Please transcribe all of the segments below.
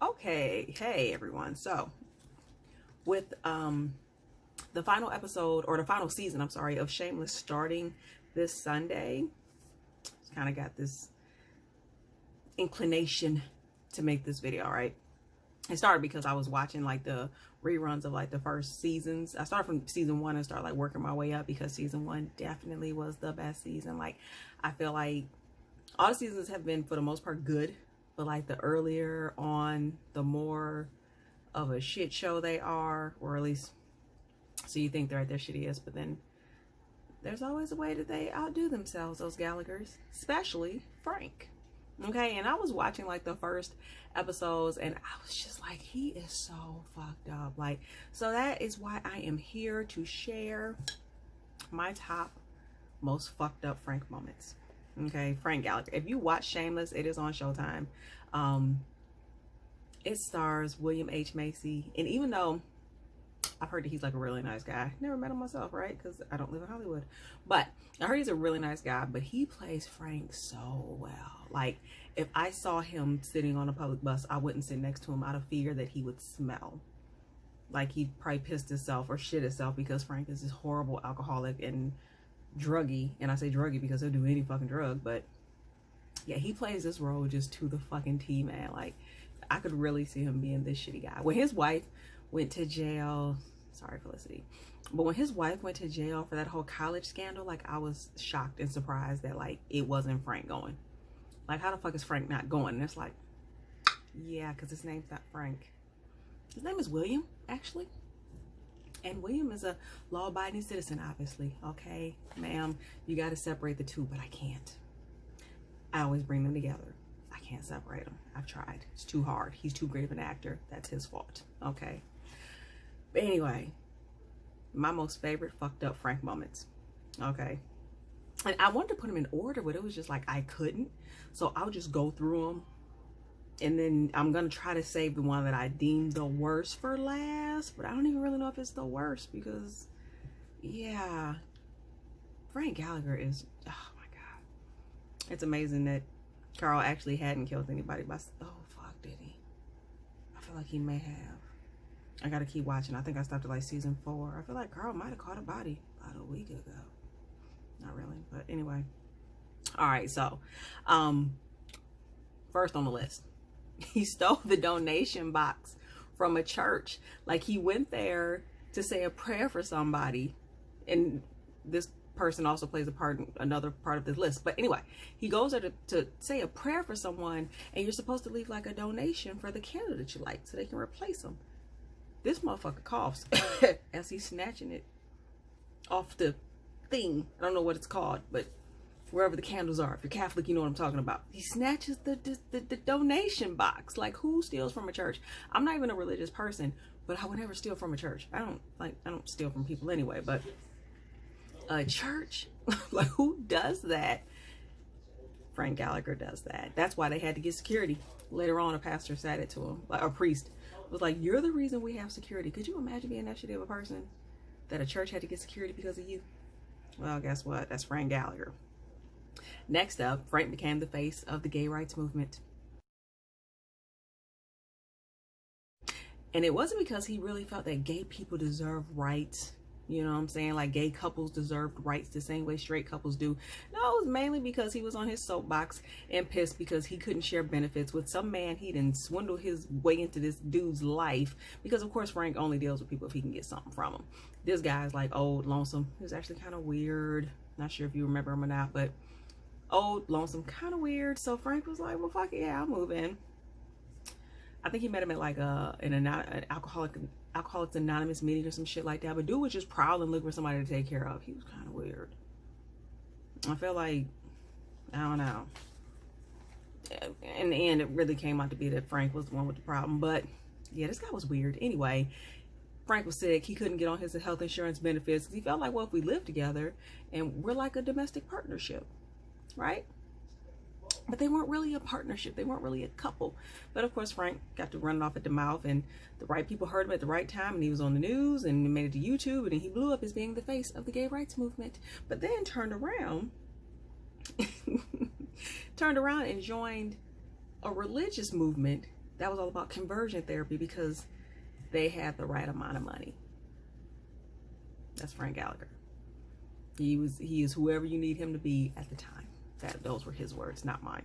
Okay, hey everyone. So, with the final episode or the final season, I'm sorry, of Shameless starting this Sunday, kind of got this inclination to make this video, right? It started because I was watching like the reruns of like the first seasons. I started from season 1 and started like working my way up because season 1 definitely was the best season. Like, I feel like all the seasons have been for the most part good, but like the earlier on, the more of a shit show they are, or at least so you think they're at their shittiest, but then there's always a way that they outdo themselves, those Gallaghers, especially Frank. Okay, and I was watching like the first episodes and I was just like, he is so fucked up. Like, so that is why I am here to share my top most fucked up Frank moments. Okay, Frank Gallagher. If you watch Shameless, it is on Showtime. It stars William H. Macy, and even though I've heard that he's like a really nice guy, never met him myself, right? Because I don't live in Hollywood, but I heard he's a really nice guy. But he plays Frank so well. Like, if I saw him sitting on a public bus, I wouldn't sit next to him out of fear that he would smell. Like, he probably pissed himself or shit himself, because Frank is this horrible alcoholic and druggy. And I say druggy because he'll do any fucking drug. But yeah, he plays this role just to the fucking T, man. Like, I could really see him being this shitty guy. When his wife went to jail, sorry Felicity, but when his wife went to jail for that whole college scandal, like, I was shocked and surprised that like it wasn't Frank going. Like, how the fuck is Frank not going? And it's like, yeah, because his name's not Frank. His name is William, actually. And William is a law-abiding citizen, obviously. Okay, ma'am, you got to separate the two, but I can't. I always bring them together. I can't separate them. I've tried. It's too hard. He's too great of an actor. That's his fault. Okay. But anyway, my most favorite fucked up Frank moments. Okay. And I wanted to put them in order, but it was just like I couldn't. So I'll just go through them. And then I'm going to try to save the one that I deemed the worst for last. But I don't even really know if it's the worst because, yeah, Frank Gallagher is, oh my God. It's amazing that Carl actually hadn't killed anybody by, oh fuck, did he? I feel like he may have. I gotta keep watching. I think I stopped at like season 4. I feel like Carl might have caught a body about a week ago. Not really, but anyway. All right, so first on the list, he stole the donation box from a church. Like, he went there to say a prayer for somebody, and this person also plays a part, another part of this list. But anyway, he goes there to say a prayer for someone, and you're supposed to leave like a donation for the candidate that you like so they can replace them. This motherfucker coughs as he's snatching it off the thing. I don't know what it's called, but wherever the candles are, if you're Catholic, you know what I'm talking about. He snatches the donation box. Like, who steals from a church? I'm not even a religious person, but I would never steal from a church. I don't steal from people anyway, but a church, like, who does that? Frank Gallagher does that. That's why they had to get security. Later on, a pastor said it to him, like a priest was like, you're the reason we have security. Could you imagine being that shitty of a person that a church had to get security because of you? Well, guess what? That's Frank Gallagher. Next up, Frank became the face of the gay rights movement. And it wasn't because he really felt that gay people deserve rights. You know what I'm saying? Like, gay couples deserved rights the same way straight couples do. No, it was mainly because he was on his soapbox and pissed because he couldn't share benefits with some man. He didn't swindle his way into this dude's life, because of course Frank only deals with people if he can get something from them. This guy's like old, lonesome. He was actually kind of weird. Not sure if you remember him or not, but old, lonesome, kind of weird. So Frank was like, well, fuck it, yeah, I'll move in. I think he met him at like an Alcoholics Anonymous meeting or some shit like that. But dude was just prowling looking for somebody to take care of. He was kind of weird. I feel like, I don't know. In the end, it really came out to be that Frank was the one with the problem. But yeah, this guy was weird. Anyway, Frank was sick. He couldn't get on his health insurance benefits because he felt like, well, if we live together and we're like a domestic partnership, right? But they weren't really a partnership. They weren't really a couple. But of course, Frank got to run it off at the mouth, and the right people heard him at the right time, and he was on the news and made it to YouTube, and he blew up as being the face of the gay rights movement. But then turned around and joined a religious movement That was all about conversion therapy because they had the right amount of money. That's Frank Gallagher. He is whoever you need him to be at the time. Those were his words, not mine.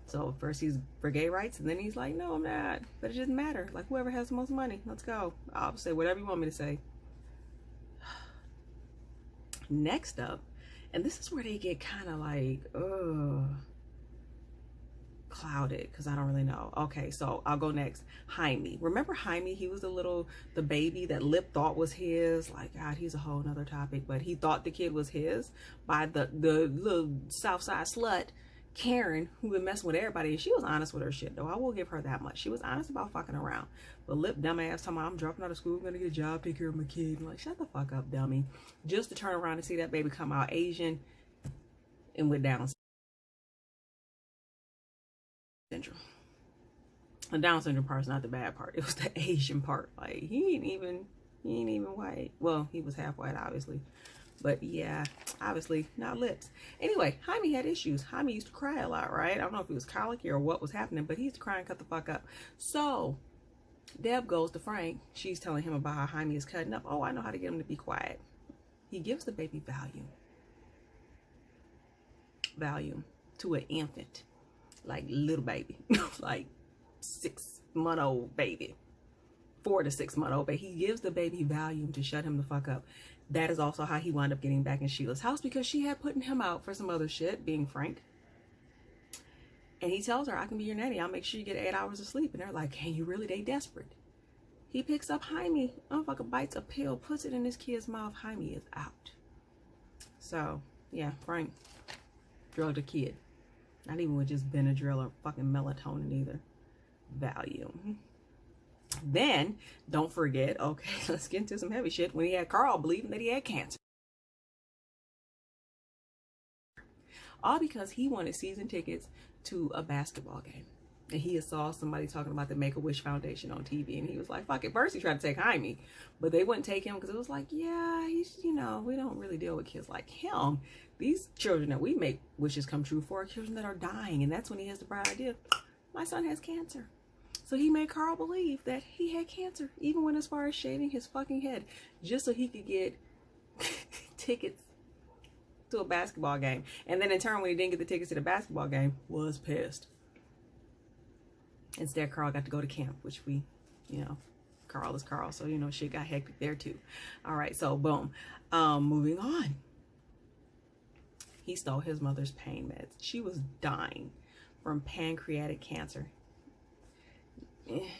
So first he's for gay rights, and then he's like, no, I'm not. But it doesn't matter. Like, whoever has the most money, let's go. I'll say whatever you want me to say. Next up, and this is where they get kind of like, clouded, because I don't really know. Okay, so I'll go next. Jaime. Remember Jaime? He was the baby that Lip thought was his. Like, God, he's a whole nother topic, but he thought the kid was his by the little Southside slut, Karen, who been messing with everybody. And she was honest with her shit, though. I will give her that much. She was honest about fucking around. But Lip, dumbass, talking about, I'm dropping out of school, I'm gonna get a job, take care of my kid. I'm like, shut the fuck up, dummy. Just to turn around and see that baby come out Asian and with Down syndrome. The Down syndrome part's not the bad part. It was the Asian part. Like, he ain't even white. Well, he was half white, obviously. But yeah, obviously not Lips. Anyway, Jaime had issues. Jaime used to cry a lot, right? I don't know if he was colicky or what was happening, but he used to cry and cut the fuck up. So Deb goes to Frank. She's telling him about how Jaime is cutting up. Oh, I know how to get him to be quiet. He gives the baby Valium to an infant. Like little baby, like 6-month-old baby, 4 to 6-month-old baby. He gives the baby Valium to shut him the fuck up. That is also how he wound up getting back in Sheila's house, because she had putting him out for some other shit, being Frank. And he tells her, I can be your nanny. I'll make sure you get 8 hours of sleep. And they're like, can you really? They desperate. He picks up Jaime, motherfucker bites a pill, puts it in his kid's mouth. Jaime is out. So yeah, Frank drugged a kid. Not even with just Benadryl or fucking melatonin either. Valium. Then, don't forget, okay, let's get into some heavy shit. When he had Carl believing that he had cancer. All because he wanted season tickets to a basketball game. And he saw somebody talking about the Make-A-Wish Foundation on TV. And he was like, fuck it. First he tried to take Jaime. But they wouldn't take him because it was like, yeah, he's, we don't really deal with kids like him. These children that we make wishes come true for are children that are dying. And that's when he has the bright idea. My son has cancer. So he made Carl believe that he had cancer. Even went as far as shaving his fucking head. Just so he could get tickets to a basketball game. And then in turn, when he didn't get the tickets to the basketball game, was pissed. Instead, Carl got to go to camp, which we, Carl is Carl. So, shit got hectic there too. All right. So boom. Moving on. He stole his mother's pain meds. She was dying from pancreatic cancer.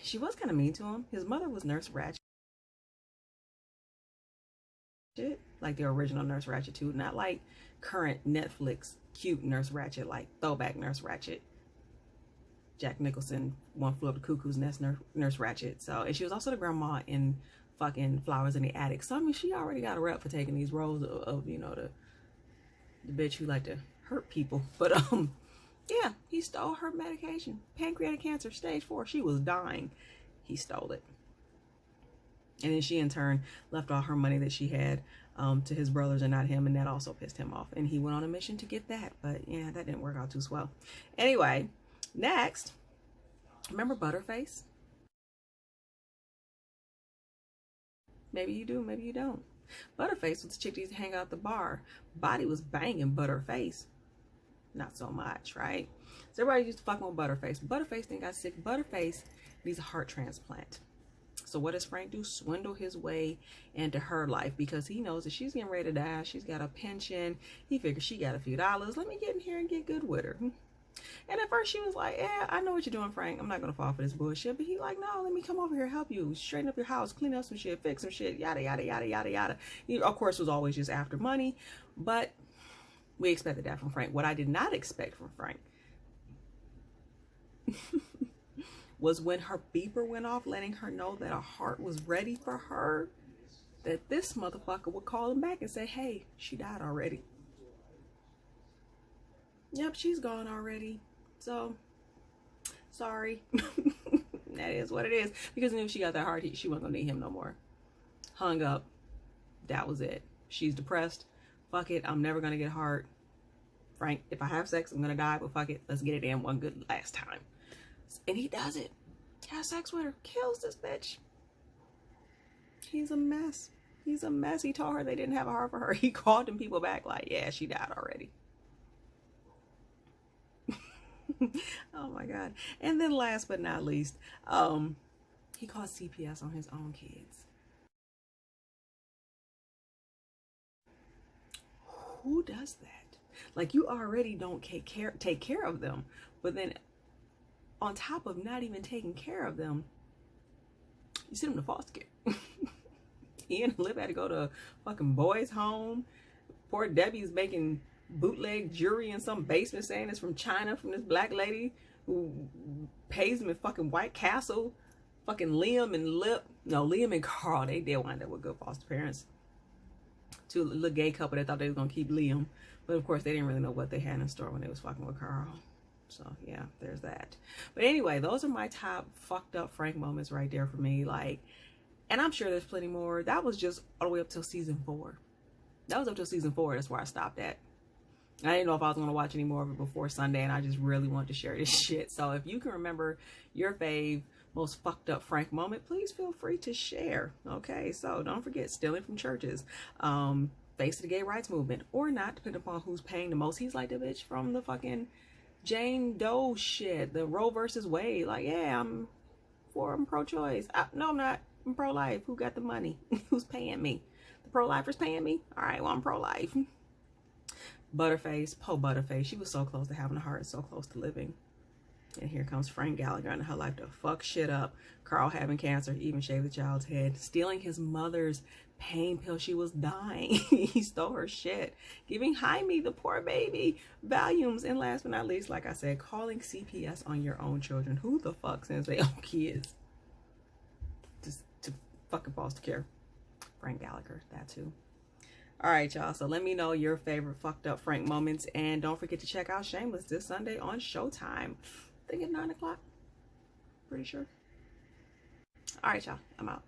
She was kind of mean to him. His mother was Nurse Ratched. Like the original Nurse Ratched too. Not like current Netflix cute Nurse Ratched, like throwback Nurse Ratched. Jack Nicholson, One Flew Over the Cuckoo's Nest, Nurse Ratched. So, and she was also the grandma in fucking Flowers in the Attic. So, I mean, she already got a rep for taking these roles of the bitch who like to hurt people. But, yeah, he stole her medication. Pancreatic cancer, stage 4. She was dying. He stole it. And then she, in turn, left all her money that she had to his brothers and not him. And that also pissed him off. And he went on a mission to get that. But, yeah, that didn't work out too swell. Anyway, next, remember Butterface? Maybe you do, maybe you don't. Butterface was the chick that used to hang out at the bar. Body was banging, Butterface. Not so much, right? So everybody used to fuck with Butterface. Butterface then got sick. Butterface needs a heart transplant. So what does Frank do? Swindle his way into her life because he knows that she's getting ready to die. She's got a pension. He figures she got a few dollars. Let me get in here and get good with her. And at first she was like, yeah, I know what you're doing, Frank. I'm not going to fall for this bullshit. But he like, no, let me come over here, help you. Straighten up your house, clean up some shit, fix some shit, yada, yada, yada, yada, yada. He, of course, was always just after money. But we expected that from Frank. What I did not expect from Frank was when her beeper went off, letting her know that a heart was ready for her, that this motherfucker would call him back and say, hey, she died already. Yep, she's gone already. So, sorry. That is what it is. Because if she got that heart, she wasn't going to need him no more. Hung up. That was it. She's depressed. Fuck it. I'm never going to get a heart. Frank, if I have sex, I'm going to die. But fuck it. Let's get it in one good last time. And he does it. has sex with her, kills this bitch. He's a mess. He's a mess. He told her they didn't have a heart for her. He called them people back like, yeah, she died already. Oh my God. And then last but not least, he called CPS on his own kids. Who does that? Like, you already don't take care of them, but then on top of not even taking care of them, you send them to foster care. Ian and Liv had to go to a fucking boys' home. Poor Debbie's making bootleg jewelry in some basement saying it's from China, from this black lady who pays him in fucking White Castle. Fucking Liam and Carl, they did wind up with good foster parents. Two little gay couple that thought they was gonna keep Liam, but of course they didn't really know what they had in store when they was fucking with Carl. So yeah, there's that. But anyway, those are my top fucked up Frank moments right there for me. Like, and I'm sure there's plenty more. That was just all the way up till season 4. That was up till season 4. That's where I stopped at. I didn't know if I was going to watch any more of it before Sunday, and I just really wanted to share this shit. So if you can remember your fave most fucked up Frank moment, please feel free to share. Okay, so don't forget, stealing from churches, face of the gay rights movement, or not, depending upon who's paying the most. He's like the bitch from the fucking Jane Doe shit, the Roe versus Wade. Like, yeah, I'm pro-choice. No, I'm not. I'm pro-life. Who got the money? Who's paying me? The pro-lifers paying me? All right, well, I'm pro-life. Butterface, po Butterface. She was so close to having a heart and so close to living. And here comes Frank Gallagher in her life to fuck shit up. Carl having cancer, even shaved the child's head. Stealing his mother's pain pill. She was dying. He stole her shit. Giving Jaime, the poor baby, Valiums. And last but not least, like I said, calling CPS on your own children. Who the fuck sends their own kids to fucking foster care? Frank Gallagher, that too. All right, y'all. So let me know your favorite fucked up Frank moments. And don't forget to check out Shameless this Sunday on Showtime. I think at 9 o'clock. Pretty sure. All right, y'all. I'm out.